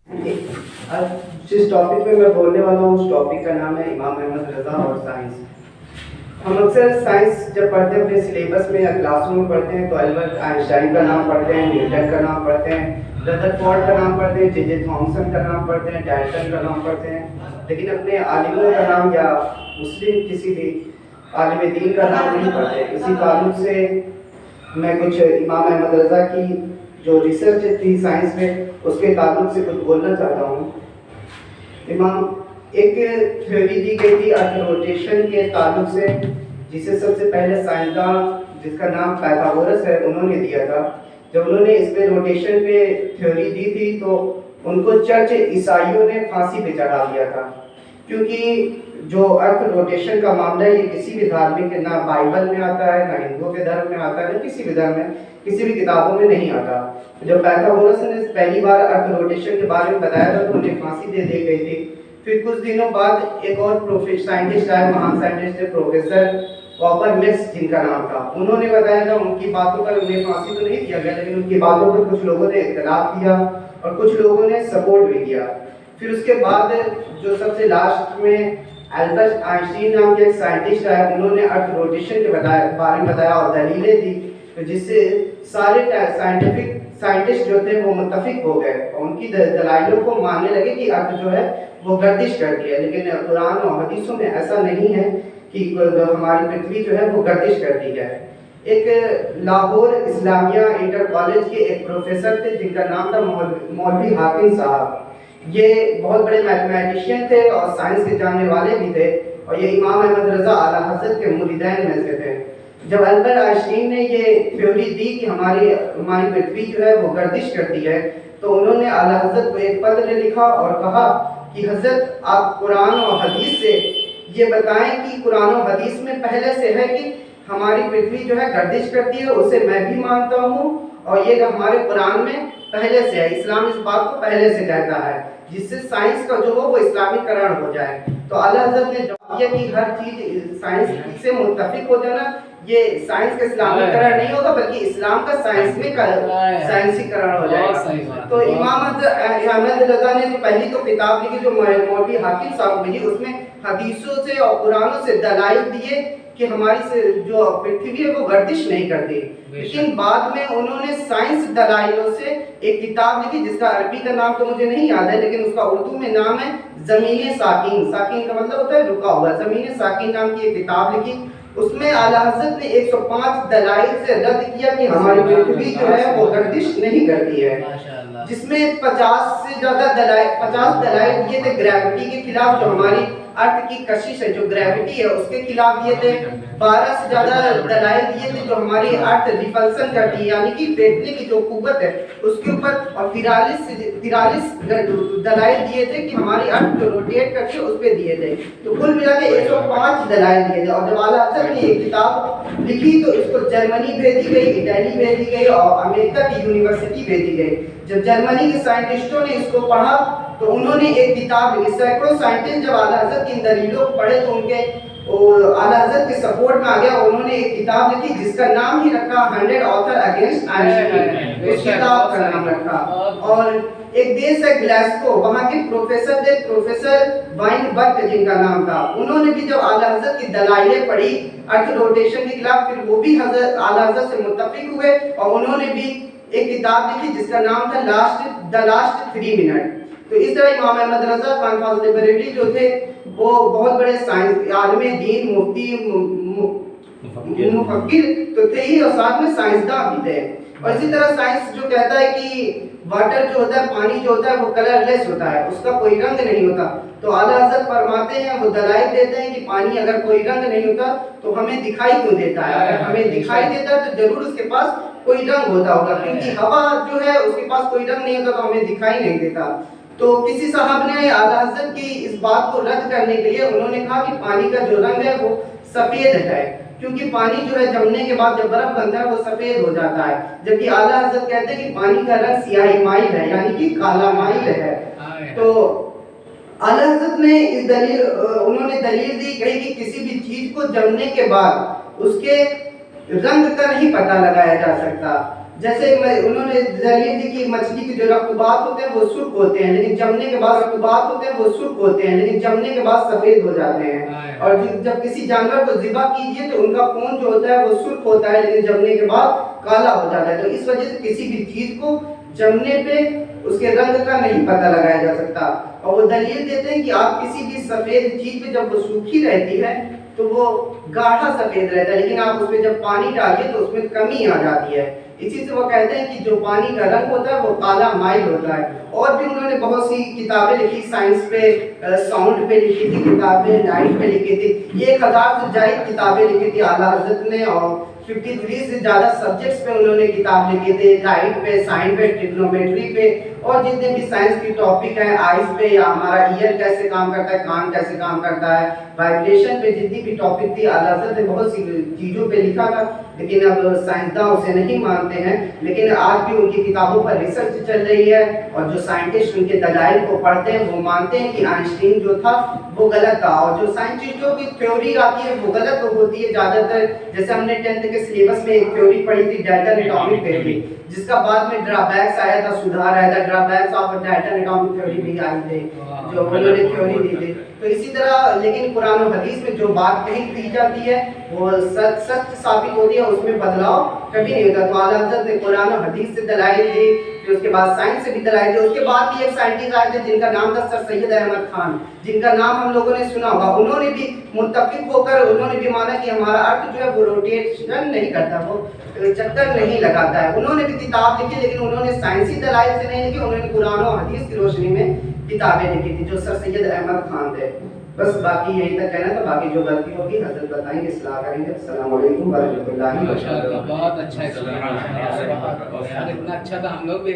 आज जिस टॉपिक पे मैं बोलने वाला हूँ उस टॉपिक का नाम है इमाम अहमद रज़ा और साइंस। हम अक्सर साइंस जब पढ़ते हैं अपने सिलेबस में या क्लासरूम में पढ़ते हैं तो अल्बर्ट आइंस्टाइन का नाम पढ़ते हैं, न्यूटन का नाम पढ़ते हैं, रदरफोर्ड का नाम पढ़ते हैं, जे थॉमसन का नाम पढ़ते हैं, डाल्टन का नाम पढ़ते हैं, लेकिन अपने आलिमों का नाम या मुस्लिम किसी भी आलिम दीन का नाम नहीं पढ़ते। इसी ताल्लुक से मैं कुछ इमाम अहमद रज़ा की जो रिसर्च थी साइंस में उसके ताल्लुक से कुछ बोलना चाहता हूँ। इमाम एक थ्योरी दी गई थी अर्थ रोटेशन के ताल्लुक से, जिसे सबसे पहले साइंसदान जिसका नाम पाइथागोरस है उन्होंने दिया था। जब उन्होंने इस पे रोटेशन पे थ्योरी दी थी तो उनको चर्च ईसाइयों ने फांसी पे चढ़ा दिया था, क्योंकि जो अर्थ रोटेशन का मामला है ये किसी भी धार्मिक ना बाइबल में आता है, ना हिंदुओं के धर्म में आता है, ना किसी भी धर्म में किसी भी किताबों में नहीं आता। जब पाइथागोरस ने पहली बार अर्थ रोटेशन के बारे में बताया था तो उन्हें फांसी दे दी गई थी। फिर कुछ दिनों बाद एक और साइंटिस्ट आए, महान साइंटिस्ट थे प्रोफेसर कॉपरनिकस जिनका नाम था। उन्होंने बताया था उनकी बातों पर उन्हें फांसी तो नहीं दिया गया, लेकिन उनकी बातों पर कुछ लोगों ने इख्तिलाफ किया और कुछ लोगों ने सपोर्ट भी किया। फिर उसके बाद जो सबसे लास्ट में अल्बर्ट आइंस्टीन नाम के एक साइंटिस्ट आए, उन्होंने अर्थ रोटेशन के बारे में बताया और दलीलें दी, तो जिससे सारे साइंटिफिक साइंटिस्ट जो थे वो मुत्तफिक हो गए और उनकी दलाइलों को मानने लगे कि अर्थ जो है वो गर्दिश करती है। लेकिन कुरान और हदीसों में ऐसा नहीं है कि हमारी पृथ्वी जो है वो गर्दिश करती है। एक लाहौर इस्लामिया इंटर कॉलेज के एक प्रोफेसर थे जिनका नाम था मौलवी हाकिम साहब। ये बहुत बड़े मैथमेटिशियन थे और साइंस के जानने वाले भी थे और ये इमाम अहमद रज़ा आला हज़रत के मुरीदैन में से थे। जब अल्बर्ट आइंस्टीन ने ये थ्योरी दी कि हमारी पृथ्वी जो है वो गर्दिश करती है, तो उन्होंने आला हज़रत को एक पत्र लिखा और कहा कि हज़रत आप कुरान और हदीस से ये बताएं कि कुरान और हदीस में पहले से है कि हमारी पृथ्वी जो है गर्दिश करती है, उसे मैं भी मानता हूँ और ये हमारे कुरान में पहले से है। इस्लाम इस बात को पहले से कहता है, जिससे साइंस का जो हो वो इस्लामीकरण हो जाए। तो आला हज़रत ने जवाब दिया कि हर चीज साइंस से मुत्तफिक हो जाना ये साइंस का इस्लामीकरण नहीं होगा, बल्कि इस्लाम का साइंस में साइंसीकरण हो जाएगा। तो इमाम अहमद रज़ा ने जो पहली तो किताब लिखी जो मौलवी हाकिम साहब ने, उसमें हदीसों से और कुरानों से दलाइल दिए कि हमारी से जो पृथ्वी है वो गर्दिश नहीं करती। लेकिन बाद में उन्होंने साइंस दलाइलों से एक किताब लिखी जिसका अरबी का नाम तो मुझे नहीं याद है, लेकिन उसका उर्दू में नाम है ज़मीन साकिन। साकिन का मतलब होता है रुका हुआ। ज़मीन साकिन नाम की एक किताब लिखी, उसमें आला हज़रत ने 105 दलाइल से रद्द किया कि हमारी पृथ्वी जो है वो गर्दिश नहीं करती है, जिसमें 50 से ज्यादा दलाइल 50 दलाइल दिए थे ग्रेविटी के खिलाफ, जो हमारी अर्थ की कशिश है जो ग्रेविटी है उसके खिलाफ दिए थे। 12 से ज्यादा दलाइल दिए थे जो हमारी अर्थ रिपल्सन करती है, यानी कि फेंकने की जो कुव्वत है उसके ऊपर, और 43 दलाइल दिए थे कि हमारी अर्थ जो रोटेट करती है उस पे दिए थे। तो कुल मिला के 105 दलाइल दिए थे। और जब आला हज़रत ने ये किताब लिखी तो इसको जर्मनी भेजी गई, इटली भेजी गई और अमेरिका की यूनिवर्सिटी भेजी गई। जब जर्मनी के साइंटिस्टों ने इसको पढ़ा तो उन्होंने एक किताब लिखी। सैकड़ों साइंटिस्ट जब आला हज़रत की इन दलीलों को पढ़े तो उनके आला हज़रत के सपोर्ट में आ गया। उन्होंने एक किताब लिखी जिसका नाम ही रखा 100 ऑथर अगेंस्ट आइंस्टाइन, उस किताब का नाम रखा। और एक देश है ग्लासगो, वहाँ के प्रोफेसर थे प्रोफेसर वाइनबर्ग जिनका नाम था। उन्होंने भी जब आला हज़रत की दलाइलें पढ़ी अर्थ रोटेशन के खिलाफ, फिर वो भी आला हज़रत से मुत्तफिक हुए और उन्होंने भी एक किताब लिखी जिसका नाम था द लास्ट 3 मिनट। तो इस तरह इमाम अहमद रज़ा खान फाज़िल बरेलवी जो थे वो बहुत बड़े साइंस आलिम दीन, मुफ्ती, मुफक्किर तो थे ही और साथ में साइंसदान भी थे। और इसी तरह साइंस जो कहता है कि वाटर जो होता है, पानी जो होता है वो कलरलेस होता है, उसका कोई रंग नहीं होता। तो आला हज़रत फरमाते हैं, वो दलाइल देते हैं कि पानी अगर कोई रंग नहीं होता तो हमें दिखाई क्यों देता है? अगर हमें दिखाई देता है तो जरूर उसके पास कोई रंग होता होगा, क्योंकि हवा जो है उसके पास कोई रंग नहीं होता तो हमें दिखाई नहीं देता। तो किसी साहब ने आला हज़रत की इस बात को रद्द करने के लिए उन्होंने कहा कि पानी का जो रंग है वो सफ़ेद है, क्योंकि पानी जो है जमने के बाद जब बर्फ बनता है वो सफ़ेद हो जाता है। जबकि आला हज़रत कहते हैं कि पानी का रंग सियाही माइल है, यानी कि काला माइल है। तो आला हज़रत ने उन्होंने दलील दी कही कि किसी भी चीज़ को जमने के बाद उसके रंग का नहीं पता लगाया जा सकता, जैसे उन्होंने दलील दी कि मछली के जो रक्तबात होते हैं वो सुर्ख होते हैं, लेकिन जमने के बाद रक्तबात होते हैं वो सुर्ख होते हैं, लेकिन जमने के बाद सफेद हो जाते हैं। और जब किसी जानवर को ज़िबा कीजिए तो उनका खून जो होता है वो सुर्ख होता है, लेकिन जमने के बाद काला हो जाता है। तो इस वजह से किसी भी चीज को जमने पे उसके रंग का नहीं पता लगाया जा सकता। और वो दलील देते हैं कि आप किसी भी सफेद चीज पे जब वो सूखी रहती है तो वो गाढ़ा सफेद रहता है, लेकिन आप उसमें जब पानी डालिए तो उसमें कमी आ जाती है। इसी से वो कहते हैं कि जो पानी का रंग होता है वो काला माइल होता है। और भी उन्होंने बहुत सी किताबें लिखी साइंस पे, साउंड पे लिखी थी किताबें, लाइट पे लिखी थी। 1000 से ज्यादा किताबें लिखी थी आला हजरत ने, और 53 से ज़्यादा सब्जेक्ट्स पे उन्होंने किताब लिखे थे, लाइट पे, साइन पे, ट्रिग्नोमेट्री पे, और जितने भी साइंस की टॉपिक हैं, आइज पे या हमारा ईयर कैसे काम करता है, कान कैसे काम करता है, वाइब्रेशन पे जितनी भी टॉपिक थी, आला हज़रत ने बहुत सी चीज़ों पे लिखा था। लेकिन अब साइंसदान उसे नहीं मानते हैं, लेकिन आज भी उनकी किताबों पर रिसर्च चल रही है, और जो साइंटिस्ट उनके दलाइल को पढ़ते हैं वो मानते हैं कि आइंस्टीन जो था वो गलत था। और जो साइंटिस्टों की थ्योरी आती है वो गलत होती है ज़्यादातर। जैसे हमने 10th के सिलेबस में एक थ्योरी पढ़ी थी डाल्टन एटॉमिक थ्योरी, जिसका बाद में ड्रॉबैक्स आया था, सुधार आया था, drawbacks of Dalton atomic theory भी आए थे जो उन्होंने थ्योरी दी थी। तो इसी तरह लेकिन कुरान और हदीस में जो बात कही दी जाती है वो सच साबित होती है, उसमें बदलाव कभी नहीं होता। तो आला हज़रत ने कुरान और हदीस से दलाइल दी, फिर उसके बाद साइंस से भी दलाइल दी। उसके बाद भी एक साइंटिस्ट आए थे जिनका नाम था सर सैयद अहमद खान, जिनका नाम हम लोगों ने सुना होगा। उन्होंने भी मुत्तफिक होकर उन्होंने भी माना कि हमारा अर्थ जो है वो रोटेशन नहीं करता, वो चक्कर नहीं लगाता है। उन्होंने भी किताब लिखी, लेकिन उन्होंने साइंसी दलाइल से नहीं लिखी, उन्होंने कुरान और हदीस की रोशनी में किताबें लिखी थी, जो सर सैयद अहमद खान थे। बस बाकी यही तक कहना था, बाकी जो गलती होगी हजरत बताएंगे, इस्लाह करेंगे। अस्सलाम वालेकुम व रहमतुल्लाहि व बरकातहू। बहुत अच्छा है, इतना अच्छा था हम लोग भी